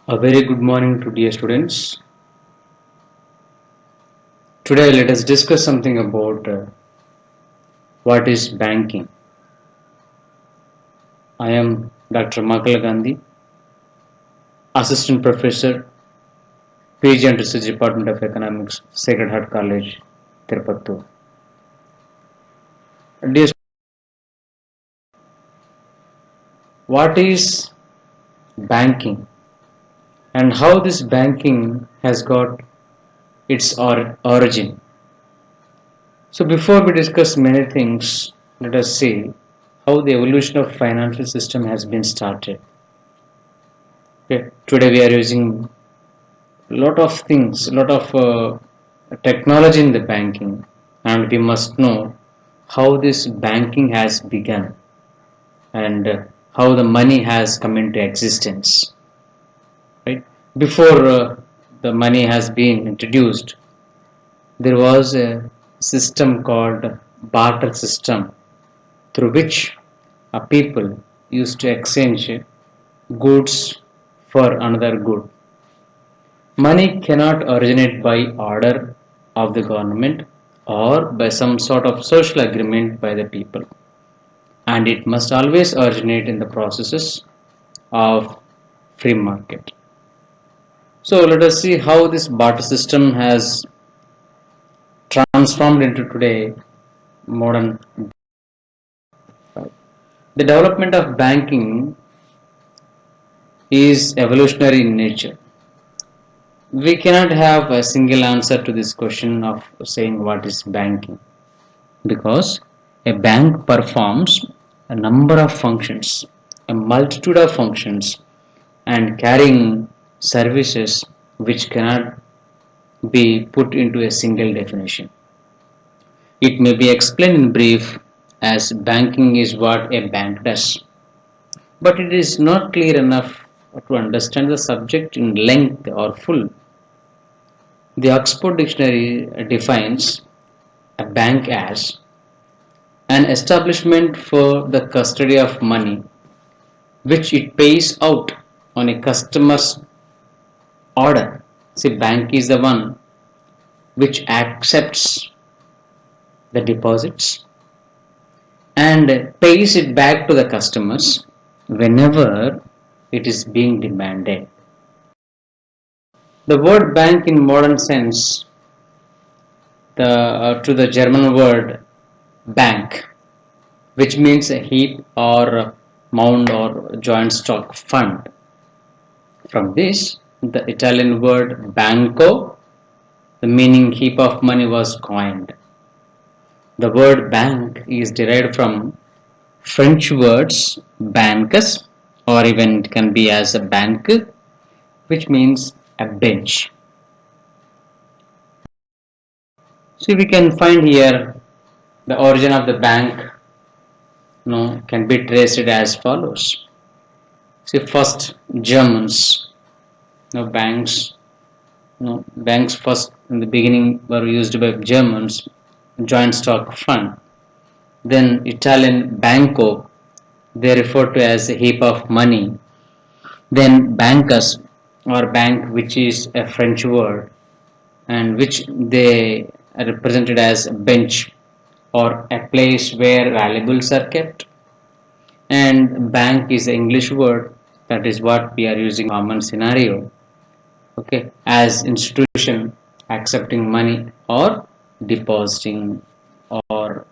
A very good morning to dear students. Today let us discuss something about what is banking. I am Dr. Makala Gandhi, Assistant Professor, PG and Research Department of Economics, Sacred Heart College, Tirupattur. Dear, what is banking and how this banking has got its origin? So before we discuss many things, let us see how the evolution of financial system has been started. Okay. Today we are using a lot of things, a lot of technology in the banking, and we must know how this banking has begun and how the money has come into existence. Right? Before the money has been introduced, there was a system called barter system through which people used to exchange goods for another good. Money cannot originate by order of the government or by some sort of social agreement by the people, and it must always originate in the processes of free market. So let us see how this barter system has transformed into today modern. The development of banking is evolutionary in nature. We cannot have a single answer to this question of saying what is banking, because a bank performs a number of functions, a multitude of functions, and carrying services which cannot be put into a single definition. It may be explained in brief as banking is what a bank does, but it is not clear enough to understand the subject in length or full. The Oxford Dictionary defines a bank as an establishment for the custody of money which it pays out on a customer's order. See, bank is the one which accepts the deposits and pays it back to the customers whenever it is being demanded. The word bank in modern sense to the German word bank, which means a heap or mound or joint stock fund. From this, the Italian word banco, the meaning heap of money, was coined. The word bank is derived from French words bancus, or even it can be as a banque, which means a bench. So we can find here the origin of the bank can be traced as follows. See, first Germans, banks, banks first in the beginning were used by Germans, joint stock fund. Then Italian banco, they refer to as a heap of money. Then bancus or bank, which is a French word, and which they are represented as a bench or a place where valuables are kept. And bank is the English word, that is what we are using in common scenario. Okay, as institution accepting money or depositing or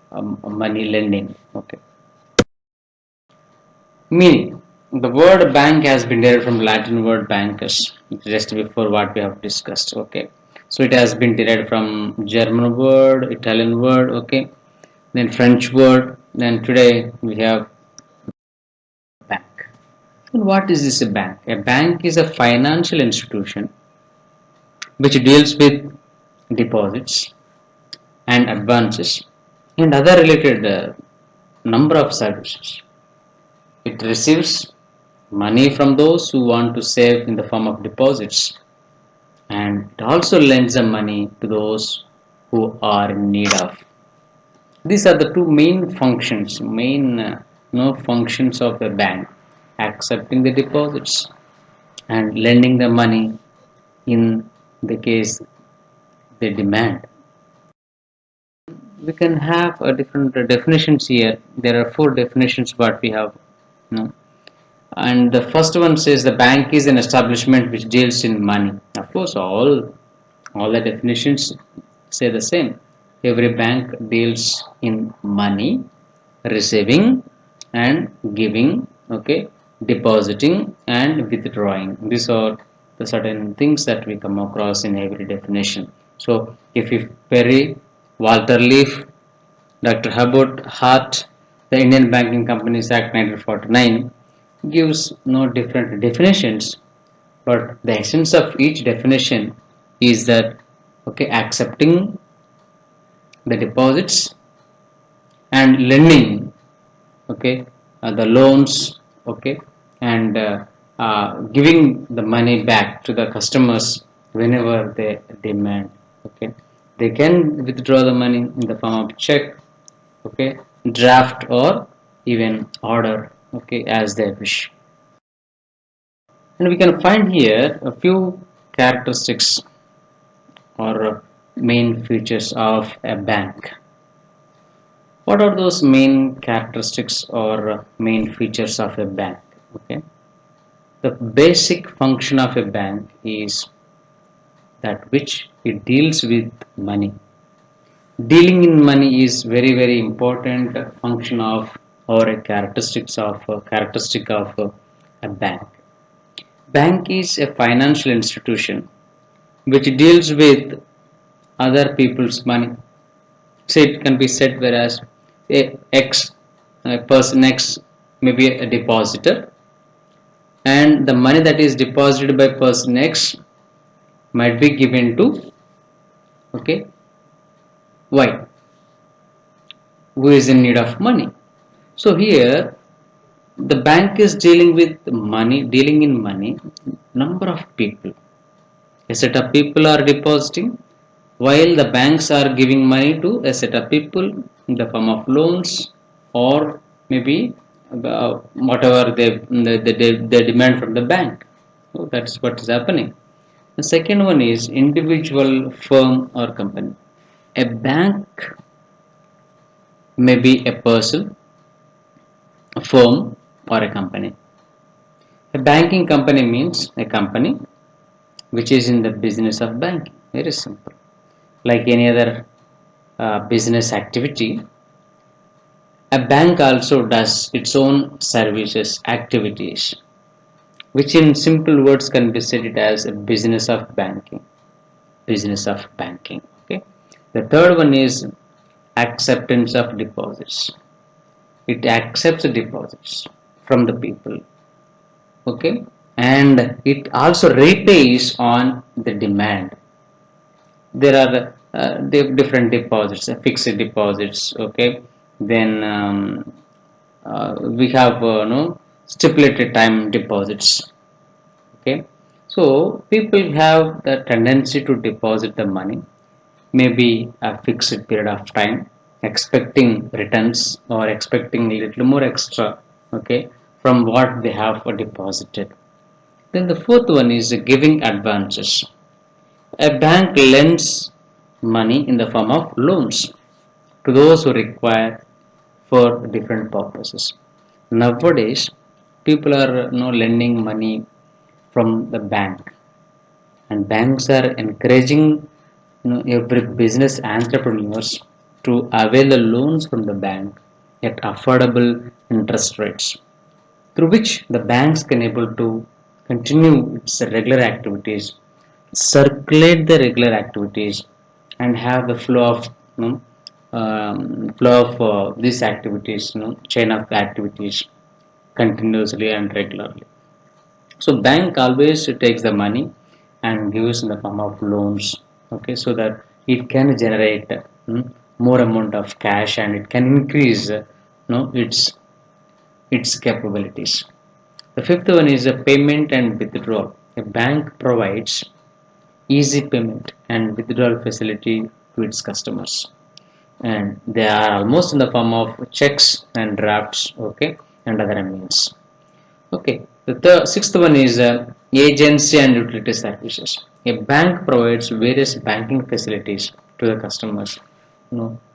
money lending. Okay. Meaning, the word bank has been derived from Latin word bancus, just before what we have discussed. Okay, so it has been derived from German word, Italian word. Okay, then French word. Then today we have bank. And what is this a bank? A bank is a financial institution which deals with deposits and advances and other related number of services. It receives money from those who want to save in the form of deposits, and it also lends the money to those who are in need of. These are the two main functions, functions of a bank: accepting the deposits and lending the money in the case they demand. We can have a different definitions here. There are four definitions what we have. And the first one says the bank is an establishment which deals in money. Of course, all the definitions say the same. Every bank deals in money, receiving and giving, okay, depositing and withdrawing. These are the certain things that we come across in every definition. So if you Perry, Walter Leaf, Dr. Hubbard Hart, the Indian Banking Companies Act 1949 gives no different definitions, but the essence of each definition is that, okay, accepting the deposits and lending, okay, the loans, okay, and giving the money back to the customers whenever they demand, okay. They can withdraw the money in the form of check, okay, draft or even order, okay, as they wish. And we can find here a few characteristics or main features of a bank. What are those main characteristics or main features of a bank? Okay, the basic function of a bank is that which it deals with money. Dealing in money is very important function of or a characteristic of a bank. Bank is a financial institution which deals with other people's money. So it can be said whereas a person X may be a depositor, and the money that is deposited by person X might be given to, okay, Y, who is in need of money. So here the bank is dealing with money, dealing in money, number of people. A set of people are depositing, while the banks are giving money to a set of people in the form of loans or maybe whatever they demand from the bank. So that's what is happening. The second one is individual firm or company. A bank may be a person, a firm, or a company. A banking company means a company which is in the business of banking. Very simple. Like any other business activity, a bank also does its own services activities, which in simple words can be said as a business of banking. Business of banking. Okay. The third one is acceptance of deposits. It accepts deposits from the people. Okay, and it also repays on the demand. There are different deposits, fixed deposits, okay, then we have no stipulated time deposits, okay. So people have the tendency to deposit the money maybe a fixed period of time, expecting returns or expecting a little more extra, okay, from what they have deposited. Then the fourth one is giving advances. A bank lends money in the form of loans to those who require for different purposes. Nowadays, people are lending money from the bank, and banks are encouraging every business entrepreneurs to avail the loans from the bank at affordable interest rates, through which the banks can able to continue its regular activities, circulate the regular activities, and have the flow of these activities, chain of activities continuously and regularly. So bank always takes the money and gives in the form of loans, okay, so that it can generate more amount of cash and it can increase its capabilities. The fifth one is a payment and withdrawal. A bank provides easy payment and withdrawal facility to its customers, and they are almost in the form of checks and drafts, okay, and other means. Okay, the sixth one is agency and utility services. A bank provides various banking facilities to the customers.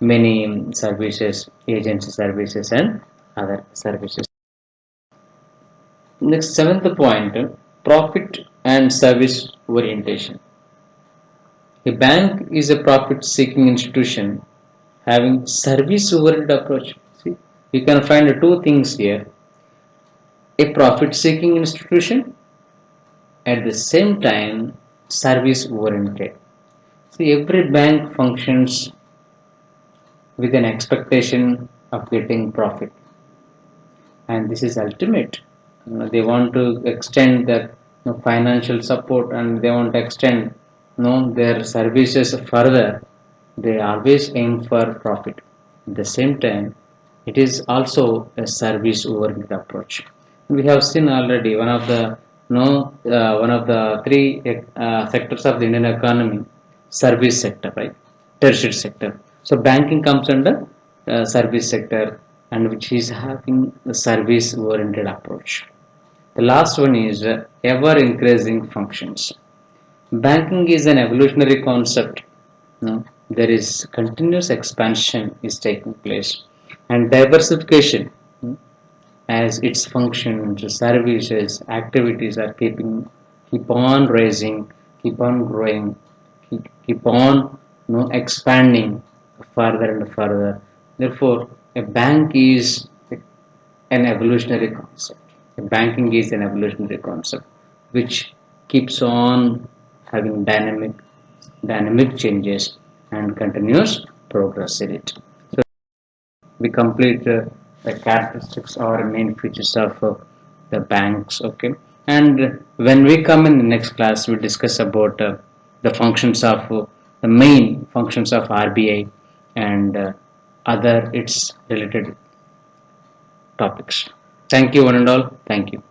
Many services, agency services, and other services. Next, seventh point, profit and service orientation. A bank is a profit-seeking institution having service-oriented approach. See, you can find two things here: a profit-seeking institution, at the same time, service-oriented. See, every bank functions with an expectation of getting profit, and this is ultimate. They want to extend the financial support, and they want to extend their services further. They always aim for profit. At the same time, it is also a service oriented approach. We have seen already one of the three sectors of the Indian economy: service sector, right? Tertiary sector. So banking comes under service sector, and which is having a service oriented approach. The last one is ever increasing functions. Banking is an evolutionary concept. There is continuous expansion is taking place, and diversification, as its functions, services, activities are keep on rising, keep on growing, keep on expanding further and further. Therefore, a bank is an evolutionary concept. Banking is an evolutionary concept which keeps on having dynamic changes and continuous progress in it. So we complete the characteristics or main features of the banks. Okay, and when we come in the next class, we discuss about the functions of the main functions of RBI and other its related topics. Thank you, one and all. Thank you.